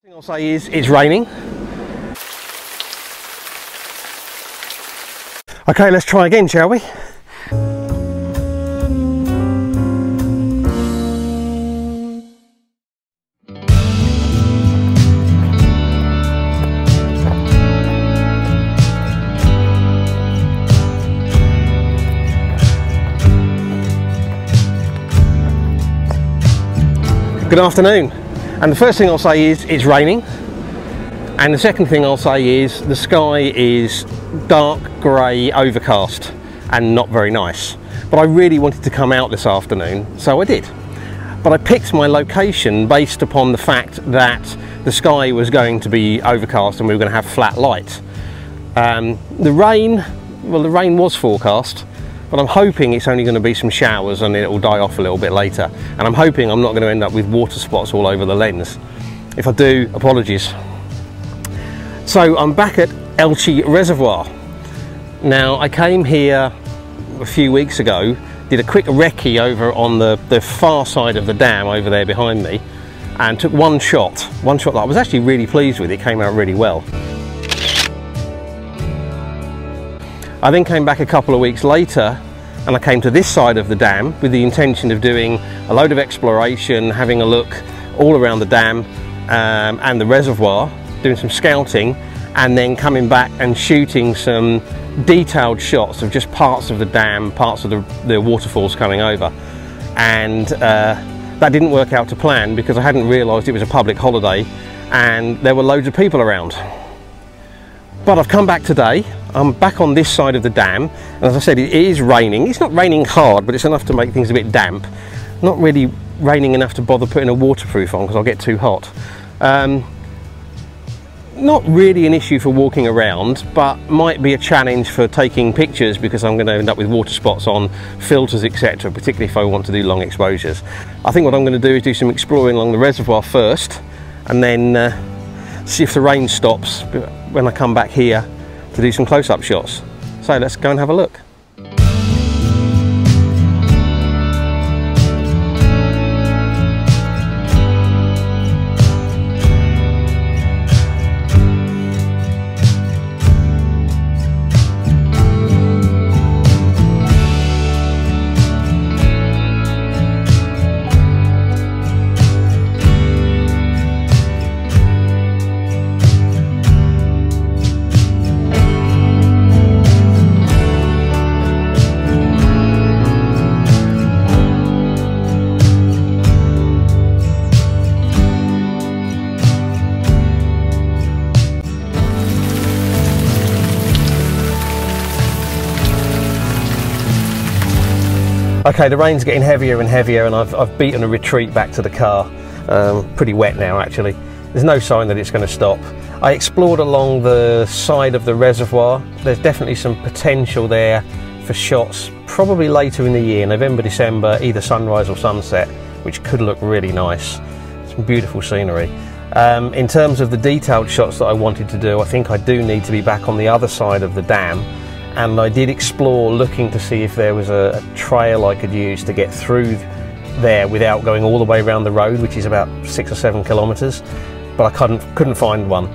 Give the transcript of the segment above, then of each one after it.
thing I'll say is it's raining. Okay, let's try again, shall we? Good afternoon, and the first thing I'll say is it's raining, and the second thing I'll say is the sky is dark grey, overcast and not very nice. But I really wanted to come out this afternoon, so I did. But I picked my location based upon the fact that the sky was going to be overcast and we were going to have flat light. The rain was forecast, but I'm hoping it's only going to be some showers and it will die off a little bit later. And I'm hoping I'm not going to end up with water spots all over the lens. If I do, apologies. So I'm back at Elche reservoir. Now I came here a few weeks ago, did a quick recce over on the far side of the dam over there behind me, and took one shot that I was actually really pleased with. It came out really well. I then came back a couple of weeks later and I came to this side of the dam with the intention of doing a load of exploration, having a look all around the dam and the reservoir, doing some scouting, and then coming back and shooting some detailed shots of just parts of the dam, parts of the waterfalls coming over. And that didn't work out to plan because I hadn't realised it was a public holiday and there were loads of people around. But I've come back today. I'm back on this side of the dam, and as I said, it is raining. It's not raining hard, but it's enough to make things a bit damp. Not really raining enough to bother putting a waterproof on because I'll get too hot. Not really an issue for walking around, but might be a challenge for taking pictures because I'm going to end up with water spots on, filters, etc., particularly if I want to do long exposures. I think what I'm going to do is do some exploring along the reservoir first, and then see if the rain stops when I come back here to do some close-up shots. So let's go and have a look. Okay, the rain's getting heavier and heavier, and I've beaten a retreat back to the car. Pretty wet now, actually. There's no sign that it's going to stop. I explored along the side of the reservoir. There's definitely some potential there for shots, probably later in the year, November, December, either sunrise or sunset, which could look really nice. Some beautiful scenery. In terms of the detailed shots that I wanted to do, I think I do need to be back on the other side of the dam. And I did explore looking to see if there was a trail I could use to get through there without going all the way around the road, which is about 6 or 7 kilometres, but I couldn't find one.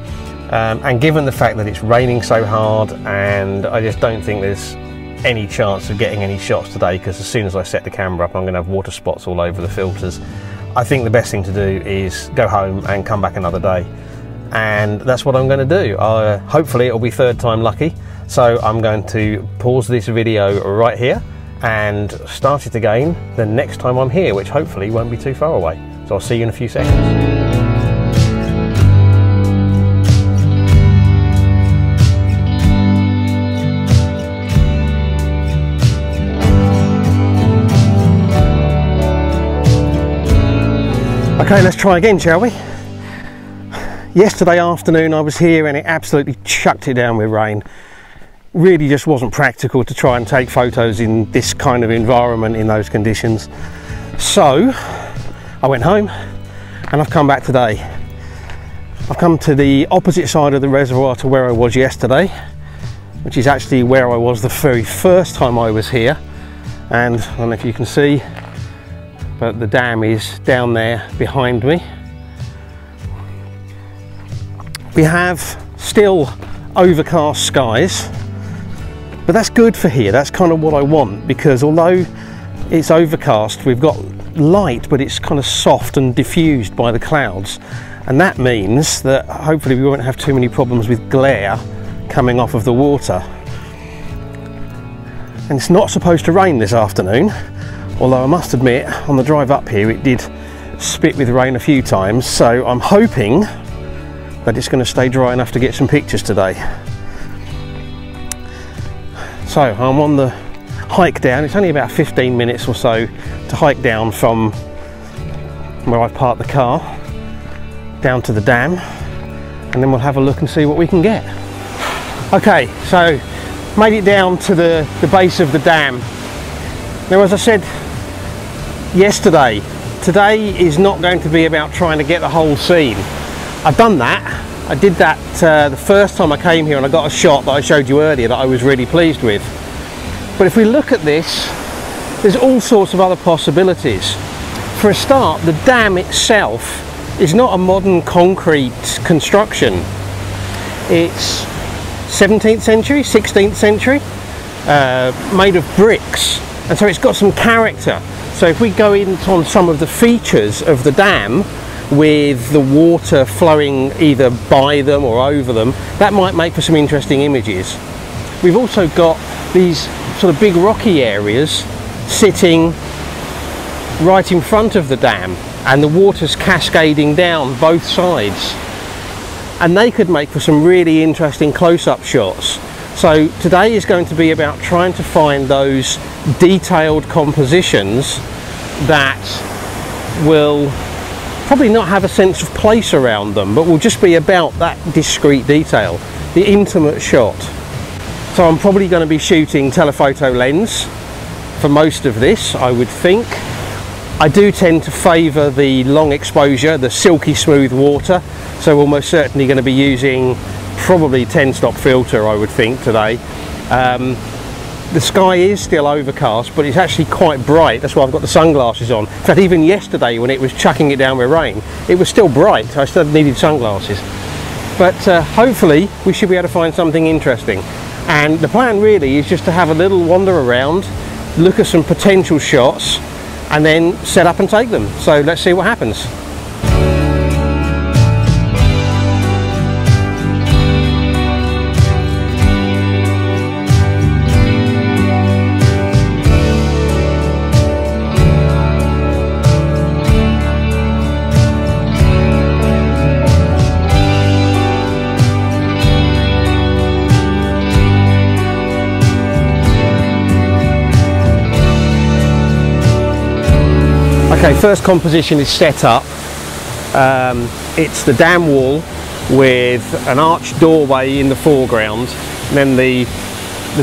And given the fact that it's raining so hard, and I just don't think there's any chance of getting any shots today, because as soon as I set the camera up I'm going to have water spots all over the filters, I think the best thing to do is go home and come back another day. And that's what I'm going to do. Hopefully it'll be third time lucky. So I'm going to pause this video right here and start it again the next time I'm here, which hopefully won't be too far away. So I'll see you in a few seconds. Okay, let's try again, shall we? Yesterday afternoon I was here and it absolutely chucked it down with rain. Really just wasn't practical to try and take photos in this kind of environment in those conditions. So I went home and I've come back today. I've come to the opposite side of the reservoir to where I was yesterday, which is actually where I was the very first time I was here. And I don't know if you can see, but the dam is down there behind me. We have still overcast skies, but that's good for here. That's kind of what I want, because although it's overcast, we've got light, but it's kind of soft and diffused by the clouds, and that means that hopefully we won't have too many problems with glare coming off of the water. And it's not supposed to rain this afternoon, although I must admit on the drive up here it did spit with rain a few times, so I'm hoping that it's going to stay dry enough to get some pictures today. So I'm on the hike down. It's only about 15 minutes or so to hike down from where I've parked the car down to the dam, and then we'll have a look and see what we can get. Okay, so made it down to the base of the dam. Now, as I said yesterday, today is not going to be about trying to get the whole scene. I've done that. I did that the first time I came here, and I got a shot that I showed you earlier that I was really pleased with. But if we look at this, there's all sorts of other possibilities. For a start, the dam itself is not a modern concrete construction. It's 17th century, 16th century, made of bricks, and so it's got some character. So if we go into on some of the features of the dam, with the water flowing either by them or over them, that might make for some interesting images. We've also got these sort of big rocky areas sitting right in front of the dam, and the water's cascading down both sides, and they could make for some really interesting close-up shots. So today is going to be about trying to find those detailed compositions that will probably not have a sense of place around them, but will just be about that discrete detail, the intimate shot. So I'm probably going to be shooting telephoto lens for most of this, I would think. I do tend to favour the long exposure, the silky smooth water, so we're almost certainly going to be using probably 10-stop filter, I would think, today. The sky is still overcast, but it's actually quite bright. That's why I've got the sunglasses on. In fact, even yesterday when it was chucking it down with rain, it was still bright. I still needed sunglasses. But hopefully we should be able to find something interesting. And the plan really is just to have a little wander around, look at some potential shots, and then set up and take them. So let's see what happens. Okay, first composition is set up. It's the dam wall with an arched doorway in the foreground, and then the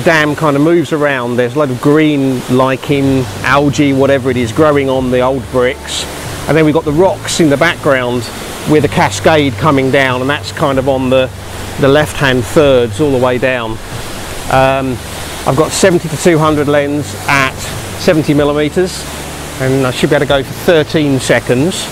dam kind of moves around. There's a lot of green lichen, algae, whatever it is, growing on the old bricks, and then we've got the rocks in the background with a cascade coming down, and that's kind of on the left hand thirds all the way down. I've got 70 to 200 lens at 70mm. And I should be able to go for 13 seconds.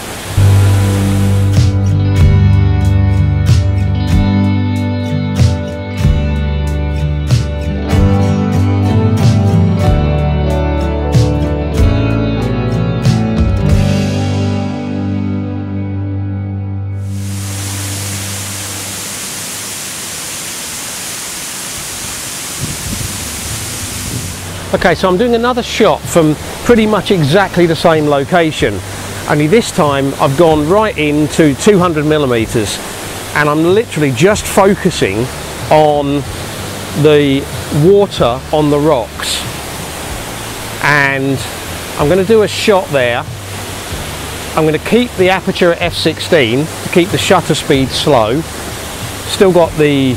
Okay, so I'm doing another shot from pretty much exactly the same location, only this time I've gone right into 200mm, and I'm literally just focusing on the water on the rocks, and I'm going to do a shot there. I'm going to keep the aperture at f16 to keep the shutter speed slow. Still got the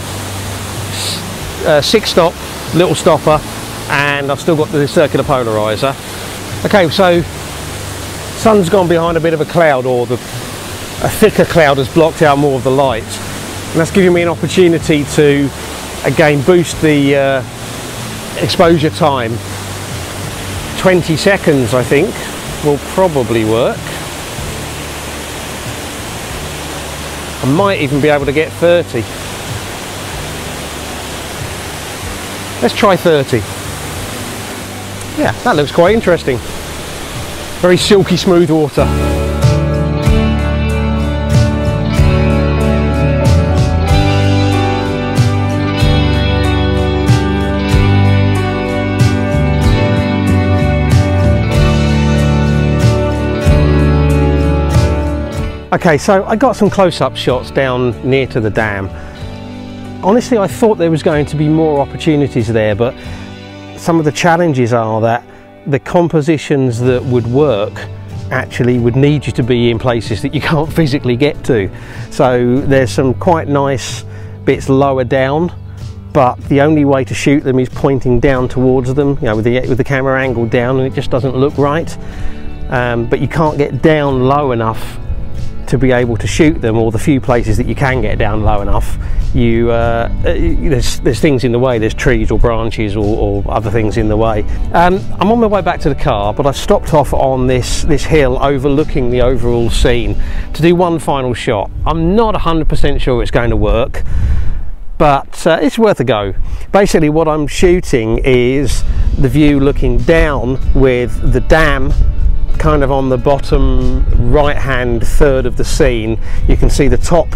6-stop little stopper, and I've still got the circular polarizer. Okay, so sun's gone behind a bit of a cloud, or a thicker cloud has blocked out more of the light, and that's giving me an opportunity to again boost the exposure time. 20 seconds I think will probably work. I I might even be able to get 30. Let's try 30. Yeah, that looks quite interesting. Very silky smooth water. Okay, so I got some close-up shots down near to the dam. Honestly, I thought there was going to be more opportunities there, but some of the challenges are that the compositions that would work actually would need you to be in places that you can't physically get to. So there's some quite nice bits lower down, but the only way to shoot them is pointing down towards them, you know, with the camera angled down, and it just doesn't look right. But you can't get down low enough to be able to shoot them, or the few places that you can get down low enough, there's things in the way. There's trees or branches or other things in the way. I'm on my way back to the car, but I've stopped off on this hill overlooking the overall scene to do one final shot. I'm not 100% sure it's going to work, but it's worth a go. Basically what I'm shooting is the view looking down with the dam kind of on the bottom right hand third of the scene. You can see the top,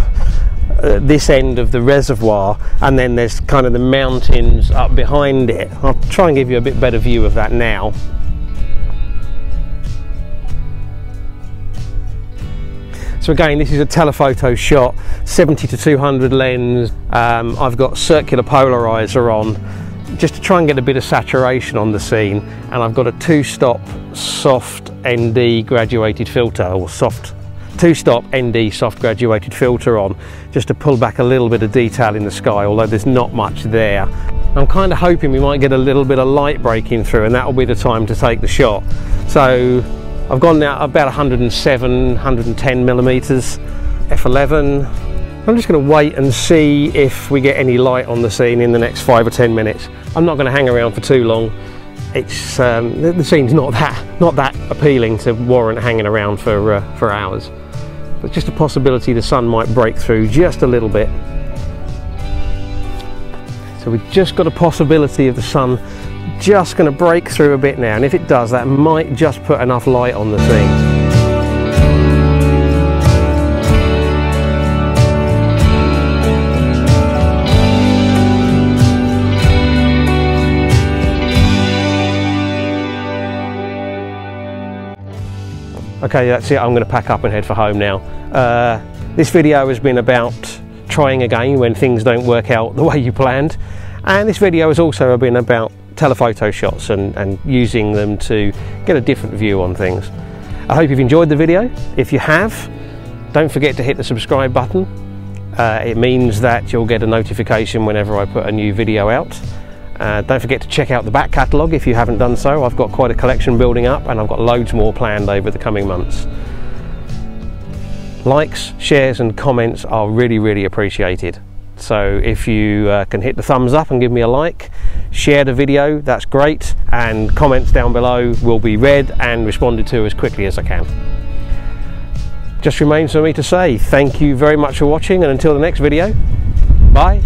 this end of the reservoir, and then there's kind of the mountains up behind it. I'll try and give you a bit better view of that now. So again, this is a telephoto shot, 70-200 lens. I've got circular polarizer on just to try and get a bit of saturation on the scene, and I've got a 2-stop soft ND graduated filter, or 2-stop ND soft graduated filter on, just to pull back a little bit of detail in the sky, although there's not much there. I'm kind of hoping we might get a little bit of light breaking through, and that'll be the time to take the shot. So I've gone now about 107, 110 millimeters f11. I'm just going to wait and see if we get any light on the scene in the next 5 or 10 minutes. I'm not going to hang around for too long. It's the scene's not that appealing to warrant hanging around for hours. But just a possibility the sun might break through just a little bit. So we've just got a possibility of the sun just going to break through a bit now, and if it does, that might just put enough light on the scene. Okay, that's it. I'm going to pack up and head for home now. This video has been about trying again when things don't work out the way you planned, and this video has also been about telephoto shots and using them to get a different view on things. I hope you've enjoyed the video. If you have, don't forget to hit the subscribe button. It means that you'll get a notification whenever I put a new video out. Don't forget to check out the back catalogue if you haven't done so. I've got quite a collection building up, and I've got loads more planned over the coming months. Likes, shares and comments are really, really appreciated. So if you can hit the thumbs up and give me a like, share the video, that's great, and comments down below will be read and responded to as quickly as I can. Just remains for me to say thank you very much for watching, and until the next video, bye.